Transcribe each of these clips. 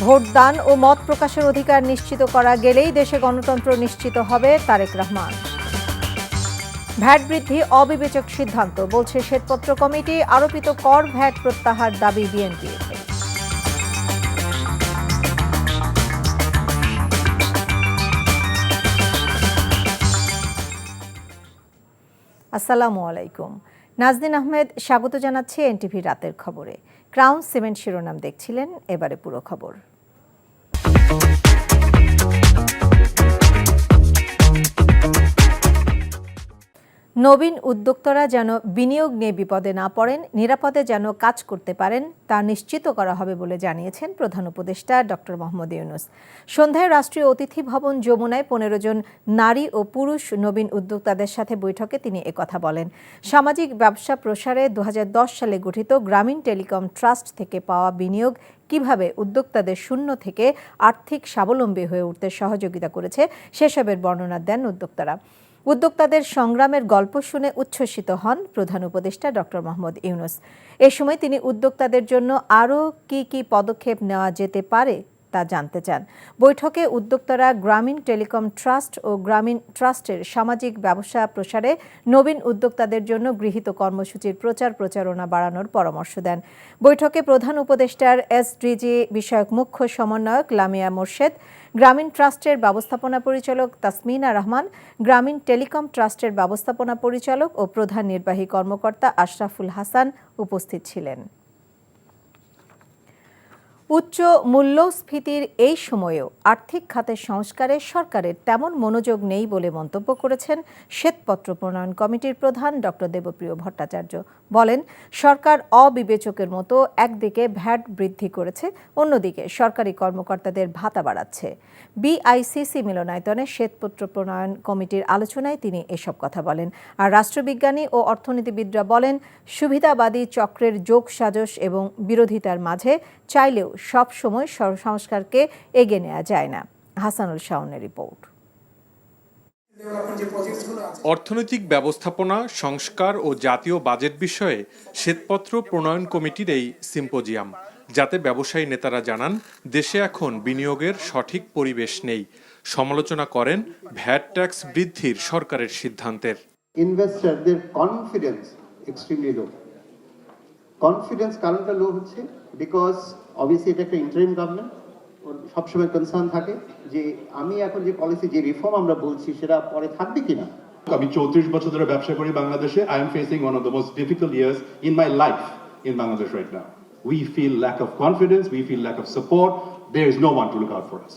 ভোটদান ও মত প্রকাশের অধিকার নিশ্চিত করা গেলেই দেশে গণতন্ত্র নিশ্চিত হবে, তারেক রহমান। ভ্যাট বৃদ্ধি অবিবেচক সিদ্ধান্ত, বলছে শ্বেতপত্র কমিটি। আরোপিত কর ভ্যাট প্রত্যাহার দাবি বিএনপির। আসসালামু আলাইকুম। নাজনীন আহমেদ স্বাগত জানাচ্ছি এনটিভি রাতের খবরে। ক্রাউন সিমেন্ট শিরোনাম দেখছিলেন, এবারে পুরো খবর। নবীন উদ্যোক্তারা যেন বিনিয়োগ নিয়ে বিপদে না পড়েন, নিরাপদে যেন কাজ করতে পারেন, তা নিশ্চিত করা হবে বলে জানিয়েছেন প্রধান উপদেষ্টা ডক্টর মোহাম্মদ ইউনূস। সন্ধ্যায় রাষ্ট্রীয় অতিথি ভবন যমুনায় 15 জন নারী ও পুরুষ নবীন উদ্যোক্তাদের সাথে বৈঠকে তিনি একথা বলেন। সামাজিক ব্যবসা প্রসারে 2010 সালে গঠিত গ্রামীণ টেলিকম ট্রাস্ট থেকে পাওয়া বিনিয়োগ কিভাবে উদ্যোক্তাদের শূন্য থেকে আর্থিক স্বাবলম্বী হয়ে উঠতে সহযোগিতা করেছে, সেসবের বর্ণনা দেন উদ্যোক্তারা। উদ্যোক্তাদের সংগ্রামের গল্প শুনে উচ্ছ্বসিত হন প্রধান উপদেষ্টা ডক্টর মোহাম্মদ ইউনূস। এ সময় তিনি উদ্যোক্তাদের জন্য আরও কি পদক্ষেপ নেওয়া যেতে পারে তা জানতে চান। বৈঠকে উদ্যোক্তারা গ্রামীণ টেলিকম ট্রাস্ট ও গ্রামীণ ট্রাস্টের সামাজিক ব্যবসা প্রসারে নবীন উদ্যোক্তাদের জন্য গৃহীত কর্মসূচির প্রচারণা বাড়ানোর পরামর্শ দেন। বৈঠকে প্রধান উপদেষ্টার এসডিজি বিষয়ক মুখ্য সমন্বয়ক লামিয়া মোর্শেদ, গ্রামীণ ট্রাস্টের ব্যবস্থাপনা পরিচালক তাসমিনা রহমান, গ্রামীণ টেলিকম ট্রাস্টের ব্যবস্থাপনা পরিচালক ও প্রধান নির্বাহী কর্মকর্তা আশরাফুল হাসান উপস্থিত ছিলেন। উচ্চ মূল্যস্ফীতির এই সময়েও আর্থিক খাতের সংস্কারে সরকারের তেমন মনোযোগ নেই বলে মন্তব্য করেছেন শ্বেতপত্র প্রণয়ন কমিটির প্রধান ডক্টর দেবপ্রিয় ভট্টাচার্য। বলেন, সরকার অবিবেচকের মতো একদিকে ভ্যাট বৃদ্ধি করেছে, অন্যদিকে সরকারি কর্মকর্তাদের ভাতা বাড়াচ্ছে। বিআইসিসি মিলনায়তনে শ্বেতপত্র প্রণয়ন কমিটির আলোচনায় তিনি এসব কথা বলেন। আর রাষ্ট্রবিজ্ঞানী ও অর্থনীতিবিদরা বলেন, সুবিধাবাদী চক্রের যোগসাজশ এবং বিরোধিতার মাঝে চাইলেও সব সময় সংস্কারকে এগিয়ে নেওয়া যায় না। হাসানুল শাওনের রিপোর্ট। অর্থনৈতিক ব্যবস্থাপনা, সংস্কার ও জাতীয় বাজেট বিষয়ে শ্বেতপত্র প্রণয়ন কমিটির এই সিম্পোজিয়াম, যাতে ব্যবসায়ী নেতারা জানান দেশে এখন বিনিয়োগের সঠিক পরিবেশ নেই। সমালোচনা করেন ভ্যাট ট্যাক্স বৃদ্ধির সরকারের সিদ্ধান্তের। ইনভেস্টরদের কনফিডেন্স এক্সট্রিমলি লো। কনফিডেন্স কারণটা লো হচ্ছে বিকজ অবভিয়াসলি এটা একটা ইন্টারিম গভর্নমেন্ট, সবসময় কনসার্ন থাকে যে আমি এখন যে পলিসি, যে রিফর্ম আমরা বলছি সেটা পরে থাকবে কিনা। আমি 34 বছর ধরে ব্যবসা করি বাংলাদেশে। I am facing one of the most difficult years in my life in Bangladesh right now. We feel lack of confidence, we feel lack of support, there is no one to look out for us.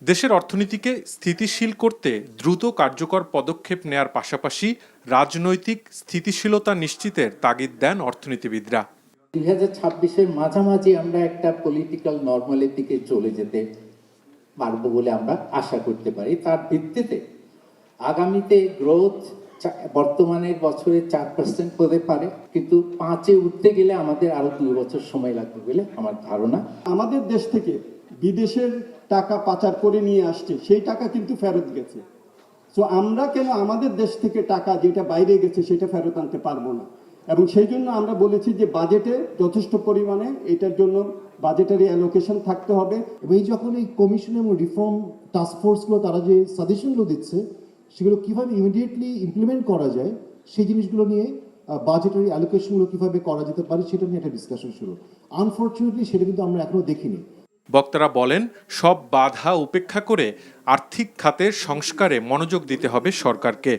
দেশের অর্থনীতিকে স্থিতিশীল করতে দ্রুত কার্যকর পদক্ষেপ নেয়ার পাশাপাশি রাজনৈতিক স্থিতিশীলতা নিশ্চিতের তাগিদ দেন অর্থনীতিবিদরা। 2026-এর মাঝামাঝি আমরা একটা পলিটিক্যাল নরমালের দিকে চলে যেতে পারবো বলে আমরা আশা করতে পারি। তার ভিত্তিতে আগামীতে গ্রোথ বর্তমানের বছরে 4% হতে পারে, কিন্তু 5-এ উঠতে গেলে আমাদের আরো 2 বছর সময় লাগবে বলে আমার ধারণা। আমাদের দেশ থেকে বিদেশের টাকা পাচার করে নিয়ে আসছে, সেই টাকা কিন্তু ফেরত গেছে। সো আমরা কেন আমাদের দেশ থেকে টাকা যেটা বাইরে গেছে সেটা ফেরত আনতে পারবো না? এবং সেই জন্য আমরা বলেছি যে বাজেটে যথেষ্ট পরিমাণে এটার জন্য বাজেটারি অ্যালোকেশন থাকতে হবে। এবং এই যখন এই কমিশন এবং রিফর্ম টাস্কফোর্সগুলো তারা যে সাজেশনগুলো দিচ্ছে সেগুলো কীভাবে ইমিডিয়েটলি ইমপ্লিমেন্ট করা যায়, সেই জিনিসগুলো নিয়ে বাজেটারি অ্যালোকেশনগুলো কীভাবে করা যেতে পারে সেটা নিয়ে একটা ডিসকাশন শুরু। আনফর্চুনেটলি সেটা কিন্তু আমরা এখনও দেখিনি। বক্তারা বলেন, সব বাধা উপেক্ষা করে আর্থিক খাতের সংস্কারে মনোযোগ দিতে হবে সরকারকে।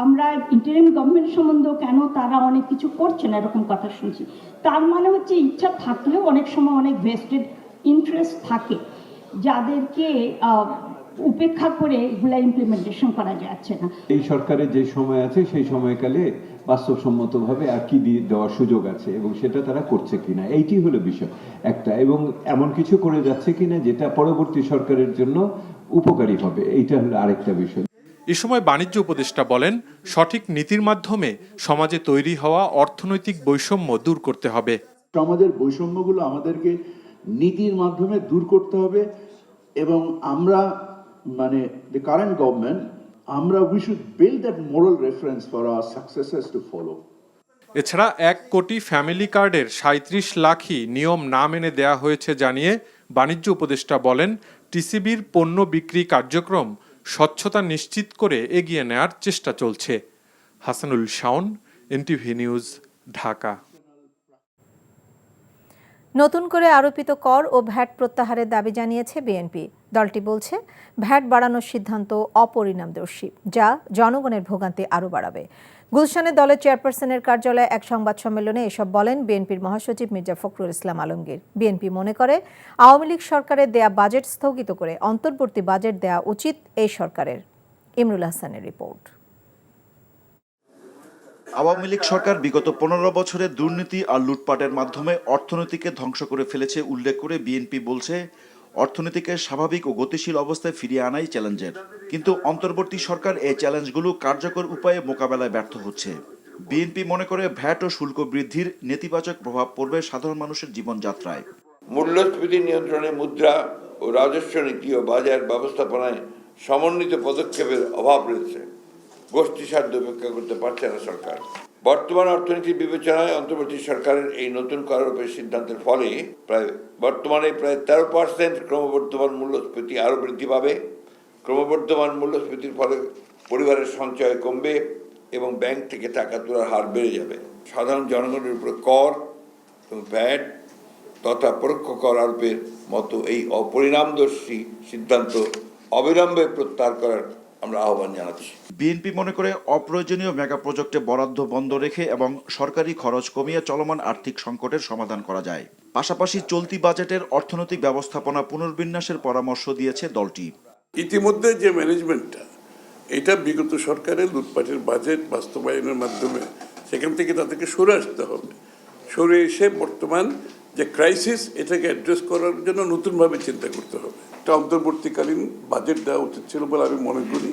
আমরা ইন্টারিম গভর্নমেন্ট সম্বন্ধেও কেন তারা অনেক কিছু করছে না এরকম কথা শুনছি। তার মানে হচ্ছে ইচ্ছা থাকলেও অনেক সময় অনেক ভেস্টেড ইন্টারেস্ট থাকে, যাদেরকে উপেক্ষা করে এগুলা ইমপ্লিমেন্টেশন করা যাচ্ছে না। এই সরকারের যে সময় আছে সেই সময়কালে বাস্তবসম্মতভাবে আর কি দেওয়ার সুযোগ আছে এবং সেটা তারা করছে কিনা, এইটি হলো বিষয় একটা। এবং এমন কিছু করে যাচ্ছে কিনা যেটা পরবর্তী সরকারের জন্য উপকারী হবে, এইটা হলো আরেকটা বিষয়। এ সময় বাণিজ্য উপদেষ্টা বলেন, সঠিক নীতির মাধ্যমে সমাজে তৈরি হওয়া অর্থনৈতিক বৈষম্য দূর করতে হবে। সমাজের বৈষম্যগুলো আমাদেরকে নীতির মাধ্যমে দূর করতে হবে এবং আমরা the current government, we should build that moral reference for our successors to follow. এছাড়া 1 কোটি ফ্যামিলি কার্ডের 37 লাখই নিয়ম না মেনে দেয়া হয়েছে জানিয়ে বাণিজ্য উপদেষ্টা বলেন, টিসিবির পণ্য বিক্রি কার্যক্রম স্বচ্ছতা নিশ্চিত করে এগিয়ে নেয়ার চেষ্টা চলছে। Hasanul Shaon, NTV news, Dhaka. নতুন করে আরোপিত কর ও ভ্যাট প্রত্যাহারের দাবি জানিয়েছে বিএনপি। দলটি বলছে, ভ্যাট বাড়ানোর সিদ্ধান্ত অপরিণামদর্শী, যা জনগণের ভোগান্তি আরও বাড়াবে। গুলশানে দলের চেয়ারপারসনের কার্যালয়ে এক সংবাদ সম্মেলনে এসব বলেন বিএনপির মহাসচিব মির্জা ফখরুল ইসলাম আলমগীর। বিএনপি মনে করে, আওয়ামী লীগ সরকারের দেয়া বাজেট স্থগিত করে অন্তর্বর্তী বাজেট দেয়া উচিত এই সরকারের। ইমরুল হাসানের রিপোর্ট। আওয়ামী লীগ সরকার বিগত 15 বছরে দুর্নীতি আর লুটপাটের মাধ্যমে অর্থনীতিকে ধ্বংস করে ফেলেছে উল্লেখ করে বিএনপি বলছে, অর্থনীতিকে স্বাভাবিক ও গতিশীল অবস্থায় ফিরিয়ে আনাই চ্যালেঞ্জের। কিন্তু অন্তর্বর্তী সরকার এই চ্যালেঞ্জগুলো কার্যকর উপায়ে মোকাবেলায় ব্যর্থ হচ্ছে। বিএনপি মনে করে, ভ্যাট ও শুল্ক বৃদ্ধির নেতিবাচক প্রভাব পড়বে সাধারণ মানুষের জীবনযাত্রায়। মূল্যস্ফীতি নিয়ন্ত্রণে মুদ্রা ও রাজস্ব নীতি ও বাজার ব্যবস্থাপনায় সমন্বিত পদক্ষেপের অভাব রয়েছে। গোষ্ঠী স্বার্থ উপেক্ষা করতে পারছে না সরকার। বর্তমান অর্থনীতির বিবেচনায় অন্তর্বর্তী সরকারের এই নতুন কর আরোপের সিদ্ধান্তের ফলে বর্তমানে প্রায় 13% ক্রমবর্ধমান মূল্যস্ফীতি আরও বৃদ্ধি পাবে। ক্রমবর্ধমান মূল্যস্ফীতির ফলে পরিবারের সঞ্চয় কমবে এবং ব্যাংক থেকে টাকা তোলার হার বেড়ে যাবে। সাধারণ জনগণের উপরে কর এবং ভ্যাট তথা পরোক্ষ কর আরোপের মতো এই অপরিণামদর্শী সিদ্ধান্ত অবিলম্বে প্রত্যাহার করার আমরা আহ্বান জানাচ্ছি। বিএনপি মনে করে, অপ্রয়োজনীয় মেগা প্রজেক্টে বরাদ্দ বন্ধ রেখে এবং সরকারি খরচ কমিয়ে চলমান আর্থিক সংকটের সমাধান করা যায়। পাশাপাশি চলতি বাজেটের অর্থনৈতিক ব্যবস্থাপনা পুনর্বিন্যাসের পরামর্শ দিয়েছে দলটি। ইতিমধ্যে যে ম্যানেজমেন্টটা, এটা বিগত সরকারের লুটপাটের বাজেট বাস্তবায়নের মাধ্যমে সেখান থেকে তাদেরকে সরে আসতে হবে। সরে এসে বর্তমান যে ক্রাইসিস, এটাকে অ্যাড্রেস করার জন্য নতুনভাবে চিন্তা করতে হবে। এটা অন্তর্বর্তীকালীন বাজেট দেওয়া উচিত ছিল বলে আমি মনে করি।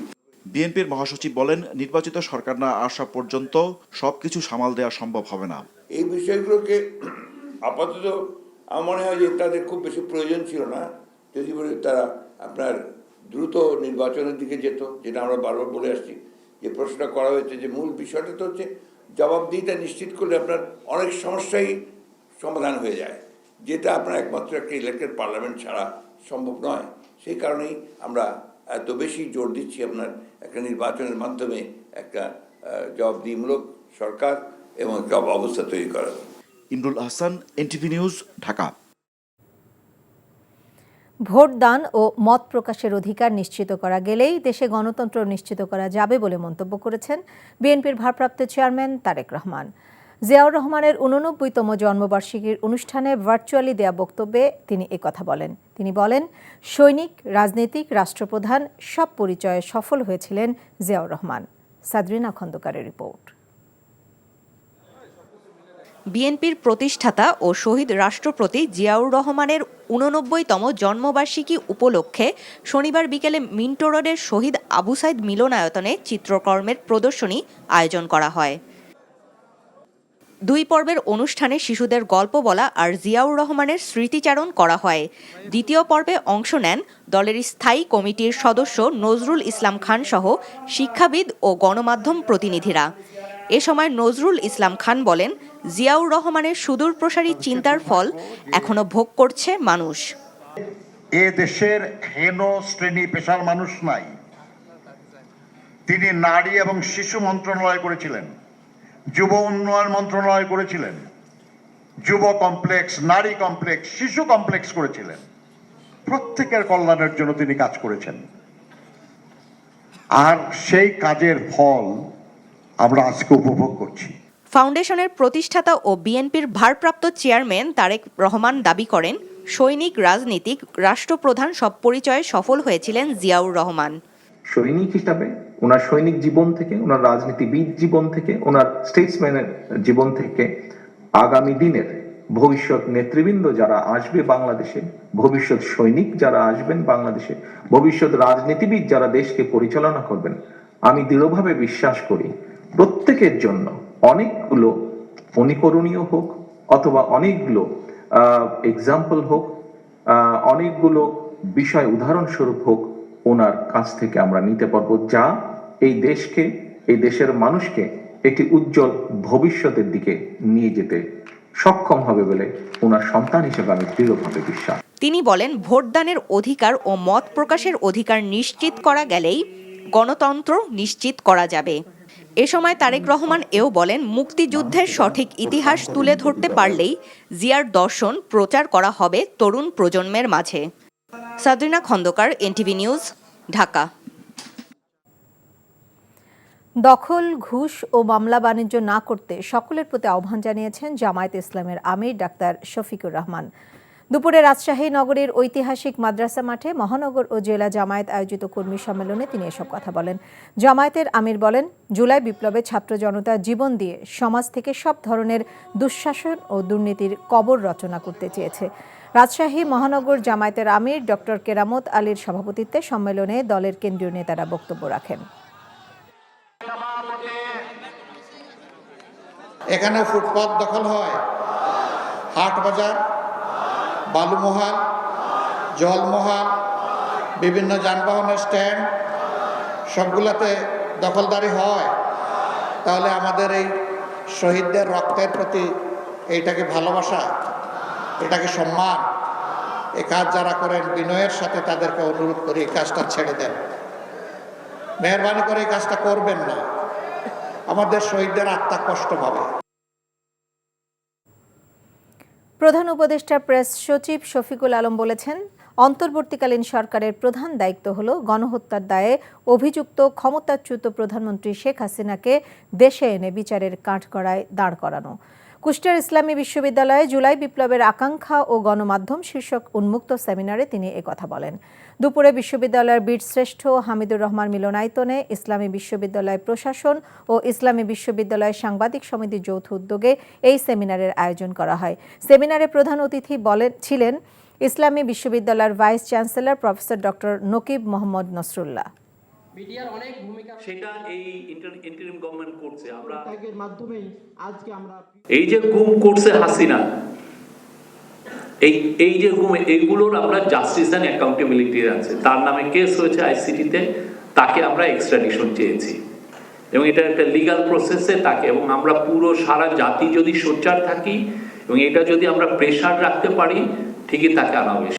বিএনপির মহাসচিব বলেন, নির্বাচিত সরকার না আসা পর্যন্ত সবকিছু সামাল দেওয়া সম্ভব হবে না। এই বিষয়গুলোকে আপাতত আমার মনে হয় যে তাদের খুব বেশি প্রয়োজন ছিল না, যদি বলে তারা আপনার দ্রুত নির্বাচনের দিকে যেত, যেটা আমরা বারবার বলে আসছি। যে প্রশ্নটা করা হয়েছে, যে মূল বিষয়টা তো হচ্ছে জবাবদিহিতা নিশ্চিত করলে আপনার অনেক সমস্যাই সমাধান হয়ে যায়, যেটা আপনার একমাত্র একটা ইলেক্টেড পার্লামেন্ট ছাড়া সম্ভব নয়। সেই কারণেই আমরা এত বেশি জোর দিচ্ছি আপনার একটা নির্বাচনের মাধ্যমে একটা জবাবদিহিমূলক সরকার এবং একটা অবস্থা তৈরি করা। Imrul Hasan, NTV news, Dhaka. ভোটদান ও মত প্রকাশের অধিকার নিশ্চিত করা গেলেই দেশে গণতন্ত্র নিশ্চিত করা যাবে বলে মন্তব্য করেছেন বিএনপির ভারপ্রাপ্ত চেয়ারম্যান তারেক রহমান। জিয়াউর রহমানের 89তম জন্মবার্ষিকীর অনুষ্ঠানে ভার্চুয়ালি দেয়া বক্তব্যে তিনি একথা বলেন। তিনি বলেন, সৈনিক, রাজনীতিক, রাষ্ট্রপ্রধান সব পরিচয়ে সফল হয়েছিলেন জিয়াউর রহমান। সাদরিনা খন্দকারের রিপোর্ট। বিএনপির প্রতিষ্ঠাতা ও শহীদ রাষ্ট্রপতি জিয়াউর রহমানের 89তম জন্মবার্ষিকী উপলক্ষে শনিবার বিকেলে মিন্টো রোডের শহীদ আবু সাইদ মিলনায়তনে চিত্রকর্মের প্রদর্শনী আয়োজন করা হয়। 2 পর্বের অনুষ্ঠানে শিশুদের গল্প বলা আর জিয়াউর রহমানের স্মৃতিচারণ করা হয়। দ্বিতীয় পর্বে অংশ নেন দলের স্থায়ী কমিটির সদস্য নজরুল ইসলাম খান সহ শিক্ষাবিদ ও গণমাধ্যম প্রতিনিধিরা। এ সময় নজরুল ইসলাম খান বলেন, জিয়াউর রহমানের সুদূরপ্রসারী চিন্তার ফল এখনো ভোগ করছে মানুষ। এ দেশের হেন শ্রেণী পেশার মানুষ নাই। তিনি নারী এবং শিশু মন্ত্রণালয় করেছিলেন, যুব উন্নয়ন মন্ত্রণালয় করেছিলেন, যুব কমপ্লেক্স, নারী কমপ্লেক্স, শিশু কমপ্লেক্স করেছিলেন। প্রত্যেকের কল্যাণের জন্য তিনি কাজ করেছেন, আর সেই কাজের ফল আমরা আজকে উপভোগ করছি। ফাউন্ডেশনের প্রতিষ্ঠাতা ও বিএনপির ভারপ্রাপ্ত চেয়ারম্যান তারেক রহমান দাবি করেন, সৈনিক, রাজনীতিক, রাষ্ট্রপ্রধান সব পরিচয়ে সফল হয়েছিলেন জিয়াউর রহমান। সৈনিক হিসাবে, ওনার সৈনিক জীবন থেকে, ওনার রাজনীতিবিদ জীবন থেকে, ওনার স্টেটসম্যানের জীবন থেকে আগামী দিনের ভবিষ্যৎ নেতৃবৃন্দ যারা আসবে বাংলাদেশে, ভবিষ্যৎ সৈনিক যারা আসবেন বাংলাদেশে, ভবিষ্যৎ রাজনীতিবিদ যারা দেশকে পরিচালনা করবেন, আমি দৃঢ়ভাবে বিশ্বাস করি প্রত্যেকের জন্য অনেকগুলো অনুকরণীয় হোক অথবা অনেকগুলো এক্সাম্পল হোক, অনেকগুলো বিষয় উদাহরণস্বরূপ হোক, ওনার কাছ থেকে আমরা নিতে পারবো, যা এই দেশকে, এই দেশের মানুষকে একটি উজ্জ্বল ভবিষ্যতের দিকে নিয়ে যেতে সক্ষম হবে বলে ওনার সন্তান হিসেবে আমি দৃঢ়ভাবে বিশ্বাস। তিনি বলেন, ভোটদানের অধিকার ও মত প্রকাশের অধিকার নিশ্চিত করা গেলেই গণতন্ত্র নিশ্চিত করা যাবে। এ সময় তারেক রহমান এও বলেন, মুক্তিযুদ্ধের সঠিক ইতিহাস তুলে ধরতে পারলেই জিয়ার দর্শন প্রচার করা হবে তরুণ প্রজন্মের মাঝে। সাদরিনা খন্দকার, এনটিভি নিউজ, ঢাকা। দখল, ঘুষ ও মামলা বাণিজ্য না করতে সকলের প্রতি আহ্বান জানিয়েছেন জামায়াতে ইসলামের আমির ডাক্তার শফিকুর রহমান। দুপুরে রাজশাহী নগরীর ঐতিহাসিক মাদ্রাসা মাঠে মহানগর ও জেলা জামায়াত আয়োজিত কর্মী সম্মেলনে তিনি এসব কথা বলেন। জামায়াতের আমির বলেন, জুলাই বিপ্লবে ছাত্র জনতা জীবন দিয়ে সমাজ থেকে সব ধরনের দুঃশাসন ও দুর্নীতির কবর রচনা করতে চেয়েছে। রাজশাহী মহানগর জামায়াতের আমির ডক্টর কেরামত আলীর সভাপতিত্বে সম্মেলনে দলের কেন্দ্রীয় নেতারা বক্তব্য রাখেন। এখানে ফুটপাত দখল হয়, হাট বাজার, বালুমহাল, জলমহাল, বিভিন্ন যানবাহনের স্ট্যান্ড সবগুলাতে দখলদারি হয়, তাহলে আমাদের এই শহীদদের রক্তের প্রতি এইটাকে ভালোবাসা, এটাকে সম্মান, এই কাজ যারা করেন বিনয়ের সাথে তাদেরকে অনুরোধ করি এই কাজটা ছেড়ে দেন, মেহরবানি করে এই কাজটা করবেন না, আমাদের শহীদদের আত্মা কষ্ট পাবে। প্রধান উপদেষ্টা প্রেস সচিব শফিকুল আলম বলেছেন, অন্তর্বর্তীকালীন সরকারের প্রধান দায়িত্ব হল গণহত্যার দায়ে অভিযুক্ত ক্ষমতাচ্যুত প্রধানমন্ত্রী শেখ হাসিনাকে দেশে এনে বিচারের কাঠগড়ায় দাঁড় করানো। কুষ্টিয়ার ইসলামী বিশ্ববিদ্যালয়ে জুলাই বিপ্লবের আকাঙ্ক্ষা ও গণমাধ্যম শীর্ষক উন্মুক্ত সেমিনারে তিনি একথা বলেন। দুপুরে বিশ্ববিদ্যালয়ের বীরশ্রেষ্ঠ হামিদুর রহমান মিলনায়তনে ইসলামী বিশ্ববিদ্যালয় প্রশাসন ও ইসলামী বিশ্ববিদ্যালয় সাংবাদিক সমিতির যৌথ উদ্যোগে এই সেমিনারের আয়োজন করা হয়। সেমিনারে প্রধান অতিথি ছিলেন ইসলামী বিশ্ববিদ্যালয়ের vice chancellor professor doctor Nakib Mohammad Nasrullah. মিডিয়ার অনেক ভূমিকা সেটা এই ইন্টারিম গভর্নমেন্ট করছে। আমরা এর মাধ্যমে আজকে আমরা এই যে গুম করছে হাসিনা, এই যে গুম, এইগুলোর আমরা জাস্টিস এন্ড অ্যাকাউন্টেবিলিটি আছে, তার নামে কেস হয়েছে আইসিটিতে, তাকে আমরা এক্সট্রাডিশন চেয়েছি এবং এটা একটা লিগ্যাল প্রসেসে তাকে, এবং আমরা পুরো সারা জাতি যদি সোচ্চার থাকি এবং এটা যদি আমরা প্রেসার রাখতে পারি, ঠিকই তাকে আনা হবে।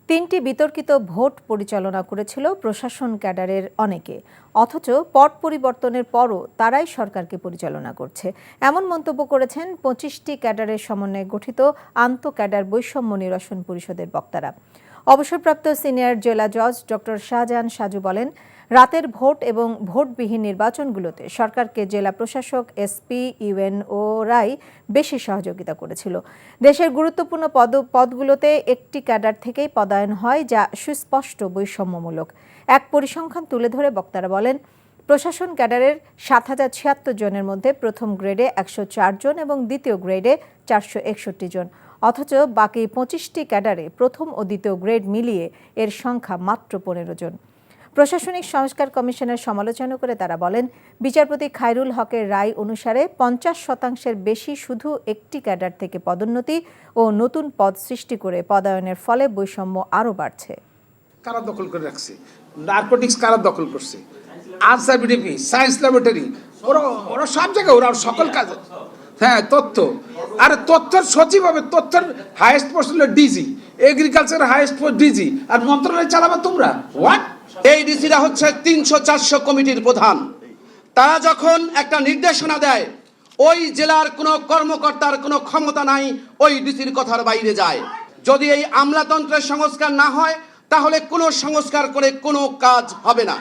3টি বিতর্কিত ভোট পরিচালনা করেছিল প্রশাসন ক্যাডারের অনেকে, অথচ পট পরিবর্তনের পরও তারাই সরকারকে পরিচালনা করছে, এমন মন্তব্য করেছেন 25টি ক্যাডারের সমন্বয়ে গঠিত আন্তঃ ক্যাডার বৈষম্য নিরসন পরিষদের বক্তারা। অবসরপ্রাপ্ত সিনিয়র জেলা জজ ডক্টর শাহজাহান সাজু বলেন, রাতের ভোট এবং ভোটবিহীন নির্বাচনগুলোতে সরকারকে জেলা প্রশাসক, এসপি, ইউএনও রাই বেশি সহযোগিতা করেছিল। দেশের গুরুত্বপূর্ণ পদগুলোতে একটি ক্যাডার থেকেই পদায়ন হয়, যা সুস্পষ্ট বৈষম্যমূলক। এক পরিসংখ্যান তুলে ধরে বক্তারা বলেন, প্রশাসন ক্যাডারের 7076 জনের মধ্যে প্রথম গ্রেডে 104 জন এবং দ্বিতীয় গ্রেডে 461 জন, অথচ বাকি 25টি ক্যাডারে প্রথম ও দ্বিতীয় গ্রেড মিলিয়ে এর সংখ্যা মাত্র 15 জন। প্রশাসনিক সংস্কার কমিশনের সমালোচনা করে তারা বলেন, বিচারপতি খায়রুল হকের রায় অনুসারে 50% বেশি শুধু একটি ক্যাডার থেকে পদোন্নতি ও নতুন পদ সৃষ্টি করে পদায়নের ফলে বৈষম্য আরও বাড়ছে। কারা দখল করে রাখছে, নার্কোটিক্স কারা দখল করছে, আরসাবিডিপি, সায়েন্স ল্যাবরেটরি, ওরা সব জায়গায়, ওরা সকল কাজে, হ্যাঁ তথ্য, আর তথ্যের সচিব হবে, তথ্যের হাইয়েস্ট পোস্ট হলো ডিজি, এগ্রিকালচারের হাইয়েস্ট পোস্ট ডিজি, আর মন্ত্রণালয় চালাবে তোমরা। হোয়াট? এই ডিসিরা হচ্ছে 300-400 কমিটির প্রধান। তারা যখন একটা নির্দেশনা দেয়, ওই জেলার কোনো কর্মকর্তার কোনো ক্ষমতা নাই ওই ডিসির কথার বাইরে যায়। যদি এই আমলাতন্ত্রের সংস্কার না হয়, তাহলে কোনো সংস্কার করে কোনো কাজ হবে না।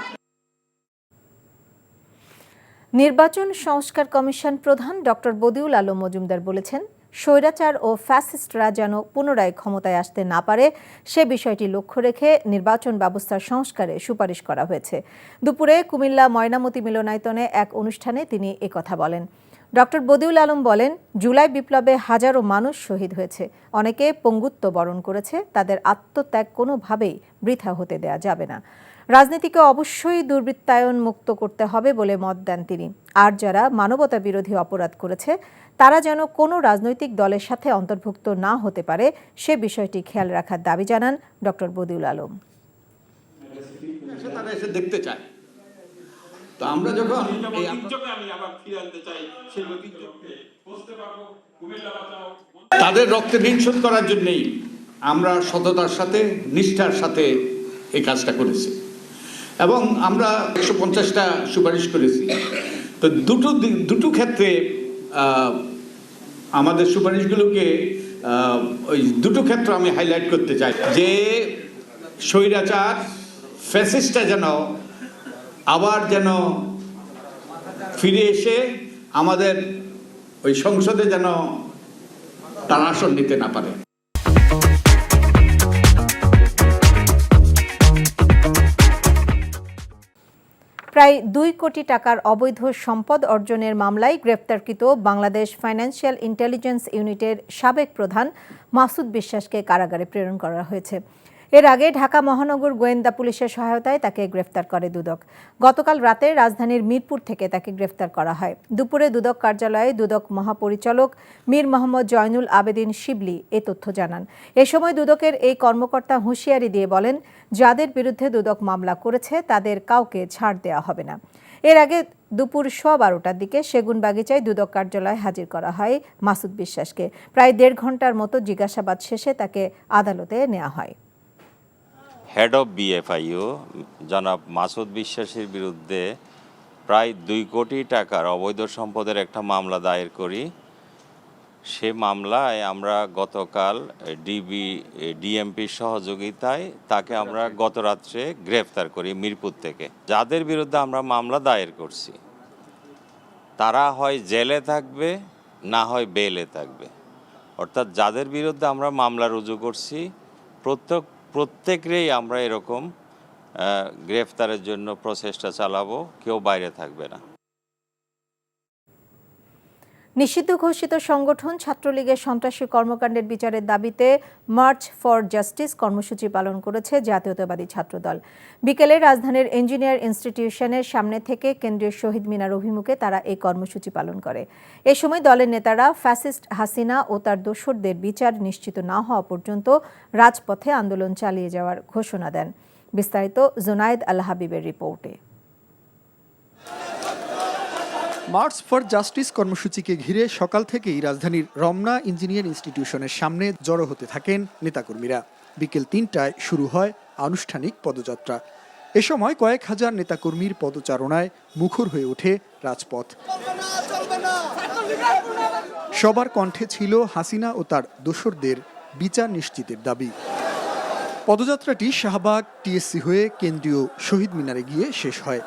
নির্বাচন সংস্কার কমিশন প্রধান ডক্টর বদিউল আলম মজুমদার বলেছেন, স্বৈরাচার ও ফ্যাসিস্টরা যেন পুনরায় ক্ষমতায় আসতে না পারে সে বিষয়টি লক্ষ্য রেখে নির্বাচন ব্যবস্থার সংস্কারে সুপারিশ করা হয়েছে। দুপুরে কুমিল্লা ময়নামতি মিলনায়তনে এক অনুষ্ঠানে তিনি একথা বলেন। ডক্টর বদিউল আলম বলেন, জুলাই বিপ্লবে হাজারো মানুষ শহীদ হয়েছে, অনেকে পঙ্গুত্ব বরণ করেছে, তাদের আত্মত্যাগ কোনোভাবেই বৃথা হতে দেয়া যাবে না। রাজনীতিকে অবশ্যই দুর্বৃত্তায়ন মুক্ত করতে হবে বলে মত দেন তিনি। আর যারা মানবতা বিরোধী অপরাধ করেছে তারা যেন কোনো রাজনৈতিক দলের সাথে অন্তর্ভুক্ত না হতে পারে সে বিষয়টি খেয়াল রাখার দাবি জানান ডক্টর বদিউল আলম। তারা এসে দেখতে চায়, তো আমরা যখন এই ঐতিহ্যকে আমি আবার ফিরে আনতে চাই, সেই ঐতিহ্যকে বুঝতে পারবো। তাদের রক্তের ঋণ শোধ করার জন্যই আমরা সততার সাথে নিষ্ঠার সাথে এই কাজটা করেছি এবং আমরা 150টা সুপারিশ করেছি। তো দুটো ক্ষেত্রে আমাদের সুপারিশগুলোকে ওই দুটো ক্ষেত্র আমি হাইলাইট করতে চাই যে স্বৈরাচার ফ্যাসিস্টটা যেন আবার ফিরে এসে আমাদের ওই সংসদে যেন তার আসন নিতে না পারে। প্রায় 2 কোটি টাকার অবৈধ সম্পদ অর্জনের মামলায় গ্রেপ্তারকৃত বাংলাদেশ ফাইন্যান্সিয়াল ইন্টেলিজেন্স ইউনিটের সাবেক প্রধান মাসুদ বিশ্বাসকে কারাগারে প্রেরণ করা হয়েছে। এর আগে ঢাকা মহানগর গোয়েন্দা পুলিশের সহায়তায় তাকে গ্রেফতার করে দুদক। গতকাল রাতে রাজধানীর মিরপুর থেকে তাকে গ্রেফতার করা হয়। দুপুরে দুদক কার্যালয়ে দুদক মহাপরিচালক মীর মোহাম্মদ জয়নুল আবেদিন শিবলি এ তথ্য জানান। এ সময় দুদকের এই কর্মকর্তা হুঁশিয়ারি দিয়ে বলেন, যাদের বিরুদ্ধে দুদক মামলা করেছে তাদের কাউকে ছাড় দেওয়া হবে না। এর আগে দুপুর 12:15টার দিকে সেগুনবাগিচায় দুদক কার্যালয়ে হাজির করা হয় মাসুদ বিশ্বাসকে। প্রায় 1.5 ঘন্টার মতো জিজ্ঞাসাবাদ শেষে তাকে আদালতে নেওয়া হয়। হেড অফ বিএফআইও জনাব মাসুদ বিশ্বাসের বিরুদ্ধে প্রায় 2 কোটি টাকার অবৈধ সম্পদের একটা মামলা দায়ের করি। সে মামলায় আমরা গতকাল ডিএমপির সহযোগিতায় তাকে আমরা গত রাত্রে গ্রেফতার করি মিরপুর থেকে। যাদের বিরুদ্ধে আমরা মামলা দায়ের করছি তারা হয় জেলে থাকবে, না হয় বেলে থাকবে। অর্থাৎ যাদের বিরুদ্ধে আমরা মামলা রুজু করছি প্রত্যেকেরই আমরা এরকম গ্রেফতারের জন্য প্রচেষ্টা চালাবো, কেউ বাইরে থাকবে না। নিষিদ্ধ ঘোষিত সংগঠন ছাত্রলীগের সন্ত্রাসী কর্মকাণ্ডের বিচারের দাবিতে মার্চ ফর জাস্টিস কর্মসূচি পালন করেছে জাতীয়তাবাদী ছাত্রদল। বিকেলে রাজধানীর ইঞ্জিনিয়ার ইনস্টিটিউশনের সামনে থেকে কেন্দ্রীয় শহীদ মিনার অভিমুখে তারা এই কর্মসূচি পালন করে। এ সময় দলের নেতারা ফ্যাসিস্ট হাসিনা ও তার দোসরদের বিচার নিশ্চিত না হওয়া পর্যন্ত রাজপথে আন্দোলন চালিয়ে যাওয়ার ঘোষণা দেন। বিস্তারিত জুনায়েদ আল হাবিবের রিপোর্টে। মার্চ ফর জাস্টিস কর্মসূচিকে ঘিরে সকাল থেকেই রাজধানীর রমনা ইঞ্জিনিয়ার ইনস্টিটিউশনের সামনে জড়ো হতে থাকেন নেতাকর্মীরা। বিকেল 3টায় শুরু হয় আনুষ্ঠানিক পদযাত্রা। এ সময় কয়েক হাজার নেতাকর্মীর পদচারণায় মুখর হয়ে ওঠে রাজপথ। সবার কণ্ঠে ছিল হাসিনা ও তার দোসরদের বিচার নিশ্চিতের দাবি। পদযাত্রাটি শাহবাগ টিএসসি হয়ে কেন্দ্রীয় শহীদ মিনারে গিয়ে শেষ হয়।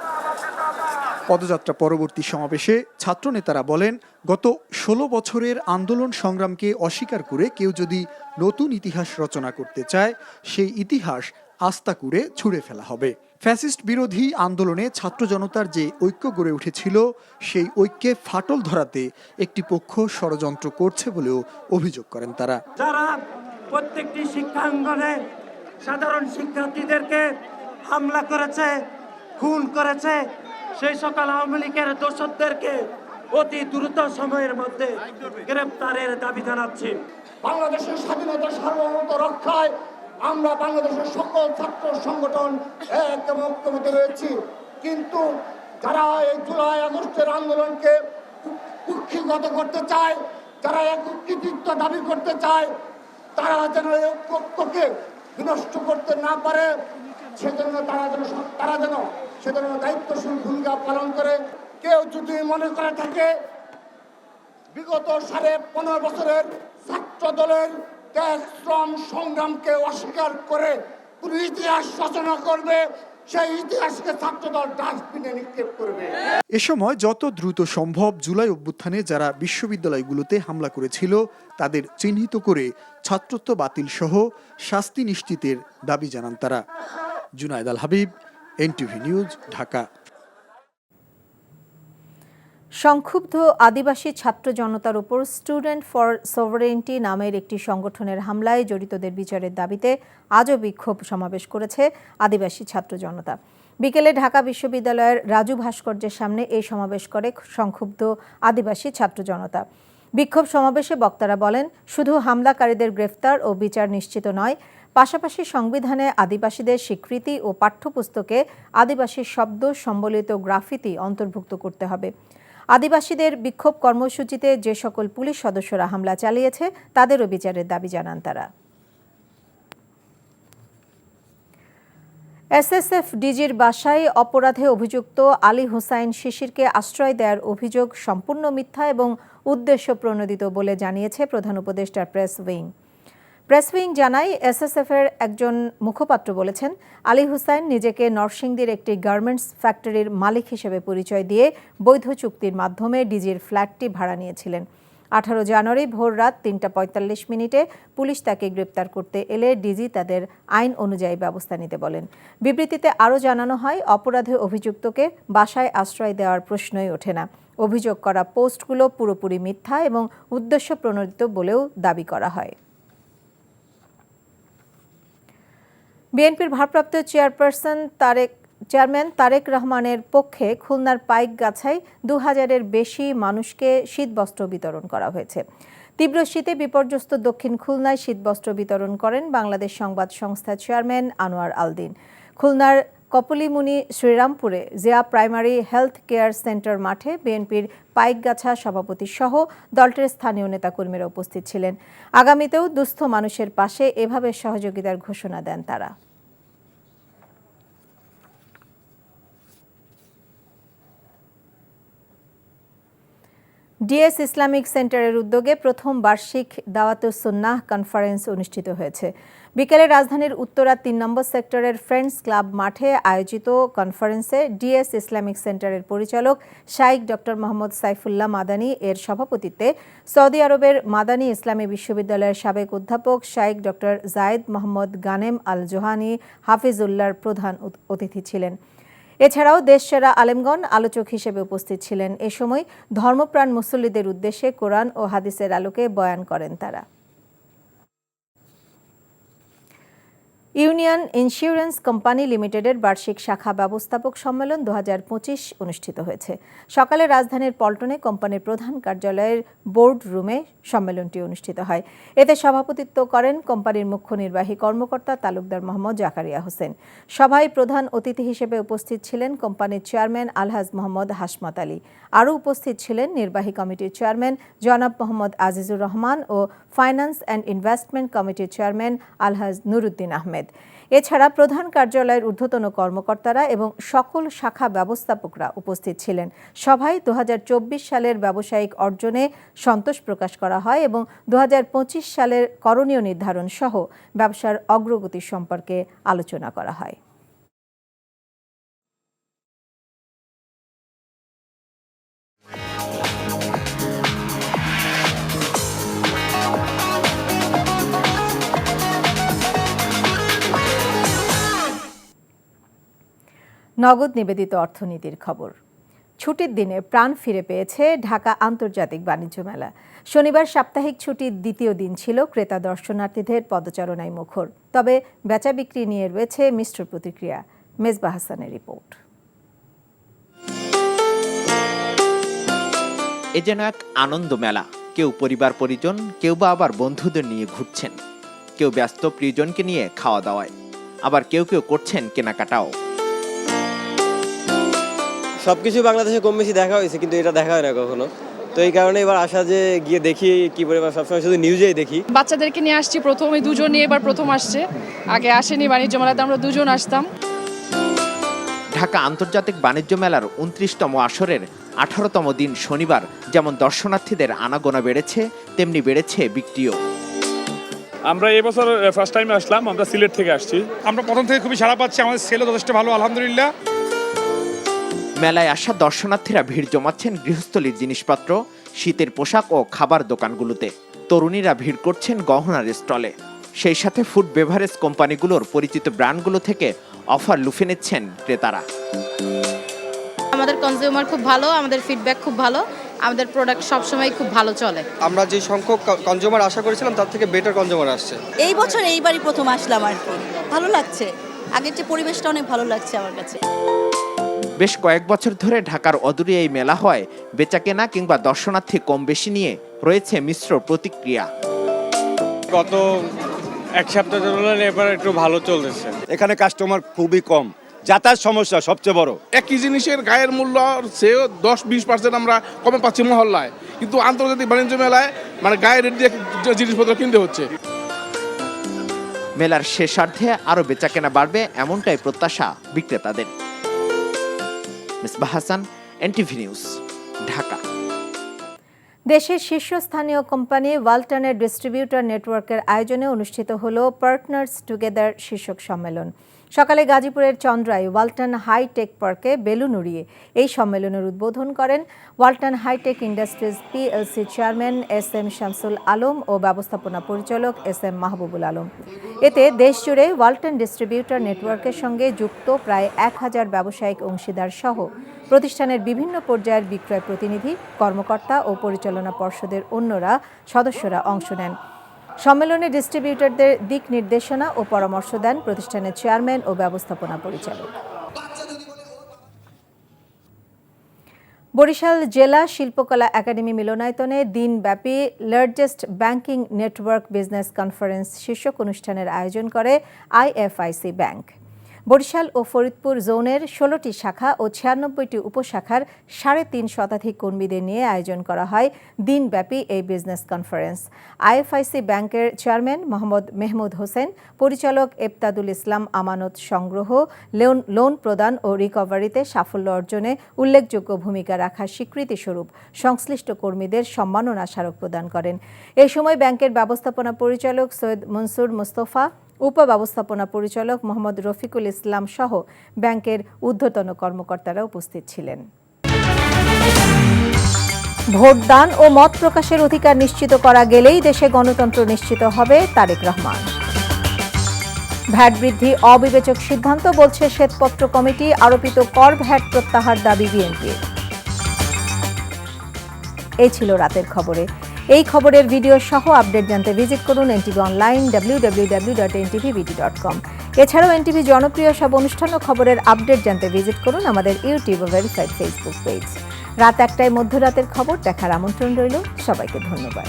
পদযাত্রা পরবর্তী সমাবেশে ছাত্র নেতারা বলেন, গত 16 বছরের আন্দোলন সংগ্রামকে অস্বীকার করে কেউ যদি নতুন ইতিহাস রচনা করতে চায়, সেই ইতিহাস আস্থা করে ছুঁড়ে ফেলা হবে। ফ্যাসিস্ট বিরোধী আন্দোলনে ছাত্র জনতার যে ঐক্য গড়ে উঠেছিল, সেই ঐক্যে ফাটল ধরাতে একটি পক্ষ ষড়যন্ত্র করছে বলেও অভিযোগ করেন তারা। যারা প্রত্যেকটি শিক্ষাঙ্গনে সাধারণ শিক্ষার্থীদেরকে হামলা করেছে, খুন করেছে, সেই সকল আওয়ামী লীগের দোষরদেরকে অতি দ্রুত সময়ের মধ্যে গ্রেপ্তারের দাবি জানাচ্ছি। বাংলাদেশের স্বাধীনতা সার্বভৌমত্ব রক্ষায় আমরা বাংলাদেশের সকল ছাত্র সংগঠন এক এবং ঐক্যবদ্ধ রয়েছি, কিন্তু যারা এই জুলাই আগস্টের আন্দোলনকে কুক্ষিগত করতে চায়, যারা এক কৃতিত্ব দাবি করতে চায়, তারা যেন এই ঐক্যকে বিনষ্ট করতে না পারে, সেজন্য তারা যেন দায়িত্বশীল ভূমিকা পালন করে। কেউ যদি মনে করে থাকে বিগত 15.5 বছরের ছাত্র দলের ত্যাগ শ্রম সংগ্রামকে অস্বীকার করে কোন ইতিহাস রচনা করবে, সেই ইতিহাসকে ছাত্রদল ডাস্টবিনে নিক্ষেপ করবে। এ সময় যত দ্রুত সম্ভব জুলাই অভ্যুত্থানে যারা বিশ্ববিদ্যালয়গুলোতে হামলা করেছিল তাদের চিহ্নিত করে ছাত্রত্ব বাতিল সহ শাস্তি নিশ্চিতের দাবি জানান তারা। জুনায়েদ আল হাবিব, এনটিভি নিউজ, ঢাকা। সংক্ষুব্ধ আদিবাসী ছাত্র জনতার উপর স্টুডেন্ট ফর সভারেন্টি নামের একটি সংগঠনের হামলায় জড়িতদের বিচারের দাবিতে আজও বিক্ষোভ সমাবেশ করেছে আদিবাসী ছাত্র জনতা। বিকেলে ঢাকা বিশ্ববিদ্যালয়ের রাজু ভাস্কর্যের সামনে এই সমাবেশ করে সংক্ষুব্ধ আদিবাসী ছাত্র জনতা। বিক্ষোভ সমাবেশে বক্তারা বলেন, শুধু হামলাকারীদের গ্রেফতার ও বিচার নিশ্চিত নয়, পাশাপাশি সংবিধানে আদিবাসীদের স্বীকৃতি ও পাঠ্যপুস্তকে আদিবাসী শব্দ সম্বলিত গ্রাফিতি অন্তর্ভুক্ত করতে হবে। আদিবাসীদের বিক্ষোভ কর্মসূচিতে যে সকল পুলিশ সদস্যরা হামলা চালিয়েছে তাদেরও বিচারের দাবি জানান তারা। এসএসএফ ডিজির বাসায় অপরাধে অভিযুক্ত আলী হোসাইন শিশিরকে আশ্রয় দেওয়ার অভিযোগ সম্পূর্ণ মিথ্যা এবং উদ্দেশ্য প্রণোদিত বলে জানিয়েছে প্রধান উপদেষ্টার প্রেস উইং জানায়, এসএসএফের একজন মুখপাত্র বলেছেন, আলী হোসাইন নিজেকে নরসিংদীর একটি গার্মেন্টস ফ্যাক্টরির মালিক হিসেবে পরিচয় দিয়ে বৈধ চুক্তির মাধ্যমে ডিজির ফ্ল্যাটটি ভাড়া নিয়েছিলেন। 18 জানুয়ারি ভোর রাত 3:45 পুলিশ তাকে গ্রেপ্তার করতে এলে ডিজি তাদের আইন অনুযায়ী ব্যবস্থা নিতে বলেন। বিবৃতিতে আরও জানানো হয়, অপরাধে অভিযুক্তকে বাসায় আশ্রয় দেওয়ার প্রশ্নই ওঠে না। অভিযোগ করা পোস্টগুলো পুরোপুরি মিথ্যা এবং উদ্দেশ্য প্রণোদিত বলেও দাবি করা হয়। বিএনপির ভারপ্রাপ্ত চেয়ারম্যান তারেক রহমানের পক্ষে খুলনার পাইকগাছায় 2000-এর বেশি মানুষকে শীতবস্ত্র বিতরণ করা হয়েছে। তীব্র শীতে বিপর্যস্ত দক্ষিণ খুলনায় শীতবস্ত্র বিতরণ করেন বাংলাদেশ সংবাদ সংস্থার চেয়ারম্যান আনোয়ার আলদিন। খুলনার কপলিমুনি শ্রীরামপুরে Zia primary health care centre মাঠে বিএনপির পাইকগাছা সভাপতি সহ দলটির স্থানীয় নেতাকর্মীরা উপস্থিত ছিলেন। আগামীতেও দুস্থ মানুষের পাশে এভাবে সহযোগিতার ঘোষণা দেন তারা। ডিএস ইসলামিক সেন্টারের উদ্যোগে প্রথম বার্ষিক দাওয়াতুস সুন্নাহ কনফারেন্স অনুষ্ঠিত হয়েছে। বিকেলে রাজধানীর উত্তরা 3 নম্বর সেক্টরের ফ্রেন্ডস ক্লাব মাঠে আয়োজিত কনফারেন্সে ডিএস ইসলামিক সেন্টারের পরিচালক শাইখ ডক্টর মোহাম্মদ সাইফুল্লাহ মাদানী এর সভাপতিত্বে সৌদি আরবের মাদানী ইসলামী বিশ্ববিদ্যালয়ের সাবেক অধ্যাপক শাইখ ডক্টর জায়েদ মোহাম্মদ গানেম আল জোহানি হাফিজুল্লাহর প্রধান অতিথি ছিলেন। এছাড়াও দেশসেরা আলেমগণ আলোচক হিসেবে উপস্থিত ছিলেন। এ সময় ধর্মপ্রাণ মুসল্লিদের উদ্দেশ্যে কোরআন ও হাদিসের আলোকে বয়ান করেন তারা। ইউনিয়ন ইন্স্যুরেন্স কোম্পানি লিমিটেডের বার্ষিক শাখা ব্যবস্থাপক সম্মেলন 2025 অনুষ্ঠিত হয়েছে। সকালে রাজধানীর পল্টনে কোম্পানির প্রধান কার্যালয়ের বোর্ড রুমে সম্মেলনটি অনুষ্ঠিত হয়। এতে সভাপতিত্ব করেন কোম্পানির মুখ্য নির্বাহী কর্মকর্তা তালুকদার মোহাম্মদ জাকারিয়া হোসেন। সভায় প্রধান অতিথি হিসেবে উপস্থিত ছিলেন কোম্পানির চেয়ারম্যান আলহাজ মোহাম্মদ হাশমাত আলী। আরও উপস্থিত ছিলেন নির্বাহী কমিটির চেয়ারম্যান জনাব মোহাম্মদ আজিজুর রহমান ও ফাইন্যান্স অ্যান্ড ইনভেস্টমেন্ট কমিটির চেয়ারম্যান আলহাজ নুরুদ্দিন আহমেদ। এছাড়া প্রধান কার্যালয়ের ঊর্ধ্বতন কর্মকর্তারা এবং সকল শাখা ব্যবস্থাপকরা উপস্থিত ছিলেন। সভায় 2024 সালের ব্যবসায়িক অর্জনে সন্তোষ প্রকাশ করা হয় এবং 2025 সালের করণীয় নির্ধারণ সহ ব্যবসার অগ্রগতি সম্পর্কে আলোচনা করা হয়। নগদ নিবেদিত অর্থনীতির খবর। ছুটির দিনে প্রাণ ফিরে পেয়েছে ঢাকা আন্তর্জাতিক বাণিজ্য মেলা। শনিবার সাপ্তাহিক ছুটির দ্বিতীয় দিন ছিল ক্রেতা দর্শনার্থীদের পদচারণায় মুখর। তবে বেচা বিক্রি নিয়ে রয়েছে মিশ্র প্রতিক্রিয়া। মেজবা হাসানের রিপোর্ট। এ যেন এক আনন্দ মেলা। কেউ পরিবার পরিজন, কেউ বা আবার বন্ধুদের নিয়ে ঘুরছেন, কেউ ব্যস্ত প্রিয়জনকে নিয়ে খাওয়া দাওয়ায়, আবার কেউ কেউ করছেন কেনাকাটাও। সবকিছু বাংলাদেশে কম বেশি দেখা হয়েছে, কিন্তু এটা দেখা হয় না কখনো। তো এই কারণে এবার আসা যে গিয়ে দেখি কি পরিমাণ, সবসময় শুধু নিউজেই দেখি। বাচ্চাদেরকে নিয়ে আসছি প্রথমে, দুজন নিয়ে এবার প্রথম আসছে। আগে আসেনি বাণিজ্য মেলাতে, আমরা দুজন আসতাম। ঢাকা আন্তর্জাতিক বাণিজ্য মেলার 29তম আসরের 18তম দিন শনিবার যেমন দর্শনার্থীদের আনাগোনা বেড়েছে, তেমনি বেড়েছে বিক্রিও। আমরা এবছর ফার্স্ট টাইম আসলাম, আমরা সিলেট থেকে আসছি। আমরা প্রথম থেকে খুবই সাড়া পাচ্ছি, আমাদের সেলও যথেষ্ট ভালো, আলহামদুলিল্লাহ। মেলায় আসা দর্শনার্থীরা ভিড় জমাচ্ছেন গৃহস্থলীর জিনিসপত্র, শীতের পোশাক ও খাবার দোকানগুলোতে। তরুণীরা ভিড় করছেন গহনার স্টলে। সেই সাথে ফুড বেভারেজ কোম্পানিগুলোর পরিচিত ব্র্যান্ডগুলো থেকে অফার লুফে নিচ্ছেন ক্রেতারা। আমাদের কনজিউমার খুব ভালো, আমাদের ফিডব্যাক খুব ভালো, আমাদের প্রোডাক্ট সবসময় খুব ভালো চলে। আমরা যে সংখ্যক কনজিউমার আশা করেছিলাম তার থেকে বেটার কনজিউমার আসছে। এই বছর এইবারই প্রথম আসলাম আর কি, ভালো লাগছে। আগের যে পরিবেশটা অনেক ভালো লাগছে আমার কাছে। বেশ কয়েক বছর ধরে ঢাকার অদূরে এই মেলা হয়, বেচাকেনা কিংবা দর্শনার্থী কম বেশি নিয়ে রয়েছে মিশ্র প্রতিক্রিয়া। গত এক সপ্তাহ ধরে এবার একটু ভালো চলতেছে। এখানে কাস্টমার খুবই কম, যাতায়াত সমস্যা সবচেয়ে বড়। একই জিনিসের গায়ের মূল্য সেও 10-20% আমরা কমে পাচ্ছি মহল্লায়, কিন্তু আন্তর্জাতিক বাণিজ্য মেলায় মানে গায়ের রেট দিয়ে জিনিসপত্র কিনতে হচ্ছে। মেলার শেষার্ধে আরও বেচাকেনা বাড়বে এমনটাই প্রত্যাশা বিক্রেতাদের। Misbah Hasan, NTV news, Dhaka. দেশের শীর্ষস্থানীয় কোম্পানি ওয়ালটনের ডিস্ট্রিবিউটর নেটওয়ার্কের আয়োজনে অনুষ্ঠিত হল পার্টনার্স টুগেদার শীর্ষক সম্মেলন। সকালে গাজীপুরের চন্দ্রায় ওয়ালটন হাইটেক পার্কে বেলুন উড়িয়ে এই সম্মেলনের উদ্বোধন করেন Walton Hi Tech Industries PLC chairman S M. Shamsul Alam ও ব্যবস্থাপনা পরিচালক এস.এম. মাহবুবুল আলম। এতে দেশজুড়ে ওয়ালটন ডিস্ট্রিবিউটর নেটওয়ার্কের সঙ্গে যুক্ত প্রায় 1000 ব্যবসায়িক অংশীদার সহ প্রতিষ্ঠানের বিভিন্ন পর্যায়ের বিক্রয় প্রতিনিধি, কর্মকর্তা ও পরিচালনা পর্ষদের অন্যরা সদস্যরা অংশ নেন। সম্মেলনে ডিস্ট্রিবিউটরদের দিক নির্দেশনা ও পরামর্শ দেন প্রতিষ্ঠানের চেয়ারম্যান ও ব্যবস্থাপনা পরিচালক। বরিশাল জেলা শিল্পকলা একাডেমি মিলনায়তনে দিনব্যাপী largest banking network business conference শীর্ষক অনুষ্ঠানের আয়োজন করে আইএফআইসি ব্যাংক। বরিশাল ও ফরিদপুর জোনের 16টি শাখা ও 96টি উপশাখার 3.5 শতাধিক কর্মীদের নিয়ে আয়োজন করা হয় দিনব্যাপী এই বিজনেস কনফারেন্স। আইএফআইসি ব্যাংকের চেয়ারম্যান মোহাম্মদ মেহমুদ হোসেন, পরিচালক এফতাদুল ইসলাম আমানত সংগ্রহ, লোন প্রদান ও রিকভারিতে সাফল্য অর্জনে উল্লেখযোগ্য ভূমিকা রাখার স্বীকৃতিস্বরূপ সংশ্লিষ্ট কর্মীদের সম্মাননা স্মারক প্রদান করেন। এ সময় ব্যাংকের ব্যবস্থাপনা পরিচালক সৈয়দ মনসুর মোস্তফা, উপব্যবস্থাপনা পরিচালক মোহাম্মদ রফিকুল ইসলাম সহ ব্যাংকের ঊর্ধ্বতন কর্মকর্তারা উপস্থিত ছিলেন। ভোটদান ও মত প্রকাশের অধিকার নিশ্চিত করা গেলেই দেশে গণতন্ত্র নিশ্চিত হবে, তারেক রহমান। ভ্যাট বৃদ্ধি অবিবেচক সিদ্ধান্ত বলছে শ্বেতপত্র কমিটি, আরোপিত কর ভ্যাট প্রত্যাহার দাবি বিএনপির। এই ছিল রাতের খবরে। এই খবরের ভিডিও সহ আপডেট জানতে ভিজিট করুন এনটিভি অনলাইন www.ntvbd.com। এছাড়াও এনটিভি জনপ্রিয় সব অনুষ্ঠান ও খবরের আপডেট জানতে ভিজিট করুন আমাদের ইউটিউব ও ভেরিফাইড ফেসবুক পেজ। রাত 1টায় মধ্যরাতের খবর দেখার আমন্ত্রণ রইল। সবাইকে ধন্যবাদ।